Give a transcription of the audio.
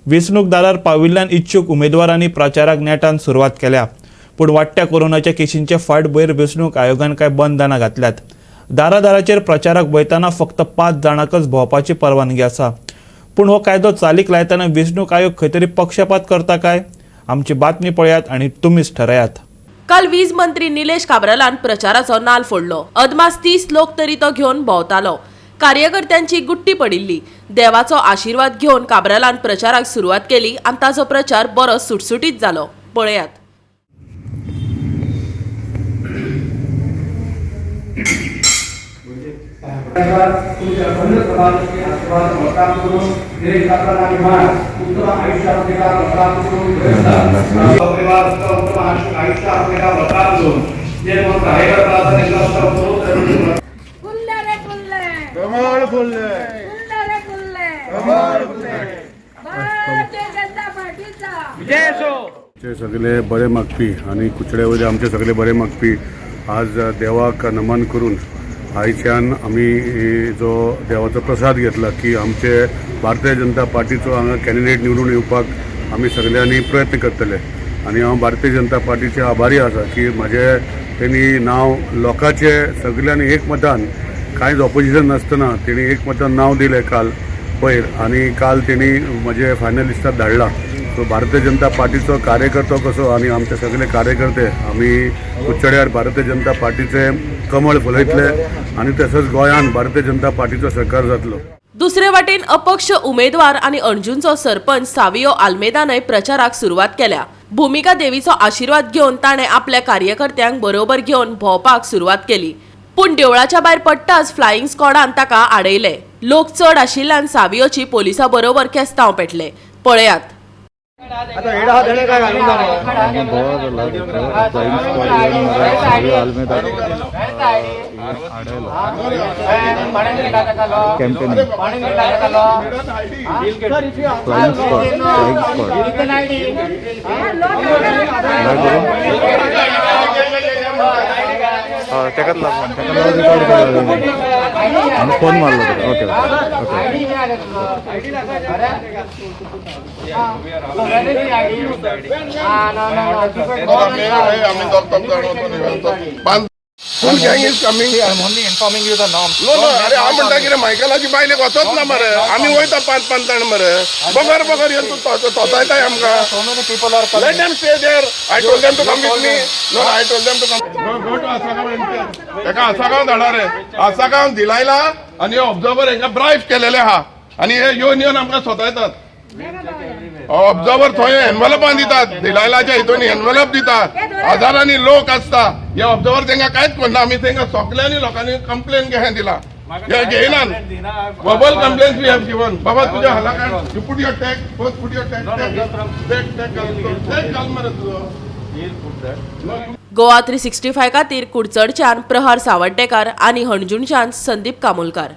वेंचणूक दारार पाविल्ल्यान इच्छुक उमेदवारांनी प्रचाराक नेटान सुरवात केल्या। पूण वाडट्या कोरोनाच्या केशींचे फाटभुंयेर वेंचणूक आयोगान कांय बंधनां घातल्यात। दारादाराचेर प्रचाराक भोंवतना फक्त 5 जाणांकच भोंवपाची परवानगी आसा। पूण हो कायदो चालीक लायतना वेंचणूक आयोग खंय तरी पक्षपात करता काय? आमची बातमी पळयात आनी तुमीच ठरयात। काल वीज मंत्री निलेश काब्रालान प्रचाराचो नाल फोडलो। अदमास 30 लोक तरी तो घेवन भोंवतालो। कार्यकर्त्यांची गुट्टी पडिल्ली। देवाचो आशीर्वाद घेवन काब्रालान प्रचाराक सुरवात केली आनी ताचो प्रचार बरो सुटसुटीत जालो। पळयात। सगळे बरे मागपी आणि कुचड्यावयले आमचे सगळे बरे मागपी आज देवाक नमन करून आयच्यान आमी जो देवाचो प्रसाद घेतला की आमचे भारतीय जनता पार्टीचो हांगा कॅन्डिडेट निवडून येवपाक आमी सगळ्यांनी प्रयत्न करतले। आणि हांव भारतीय जनता पार्टीचे आभारी आसा की म्हाजे तेणी नांव लोकांचे सगळ्यांनी एकमतान कांयच ऑपोजिशन नासतना तेणी एकमतान नांव दिलें काल पयर आनी काल तेणी म्हजे फायनलिस्टात धाडला। सो भारतीय जनता पार्टीचो कार्यकर्तो कसो आनी आमचे सगळे कार्यकर्ते आमी कुचड्यार भारतीय जनता पार्टीचे कमळ फुलयतले आनी तसोच गोंयान भारतीय जनता पार्टीचो सरकार जातलो। दुसरे वाटेन अपक्ष उमेदवार आनी अंजुनचो सरपंच सावियो आल्मेदानय प्रचाराक सुरवात केल्या। भूमिका देवीचो आशीर्वाद घेवन ताणें आपल्या कार्यकर्त्यांक बरोबर घेवन भोंवपाक सुरवात केली। पूण देवळाच्या भायर पडटाच फ्लायिंग स्क्वॉडान ताका आडयले। लोक चड आशिल्ल्यान सावियोची पोलिसां बरोबर केस्तांव पेटले। पळयात। फोन मारलो okay Full gang is coming. I'm only informing you the norms. No, अरे आम म्हणटा कितें मायकलाची बायलेक वचत ना मरे आमी वयता 5-5 जाण मरे बगर येवन तूं तोतायताय आमकां so many people are let them stay there. I told them to come with me. No, I told them to come. Go to Assagao तेका आसागांव धाडा रे आसागांव दिलायला आनी ऑब्झर्वर हेंका ब्राइब केलेले आहा आनी हे येवन आमकां सोतायतात। ऑब्झर्वर थंय एनवलपान दितात दिलायलाच्या हितून एनवलप दितात हजारांनी लोक आसता हे ऑब्झर्वर तांकां कांयच करना आमी तांकां सगळ्यांनी लोकांनी कंप्लेन घेवन दिला हे घेयनान verbal complaints we have given बाबा तुज्या हलाकान you put your tag first put your tag घाल मरे तुजो। गोवा 365 खातीर कुडचडच्यान प्रहार सावड्डेकार आनी हणजूणच्यान संदीप कामोलकार।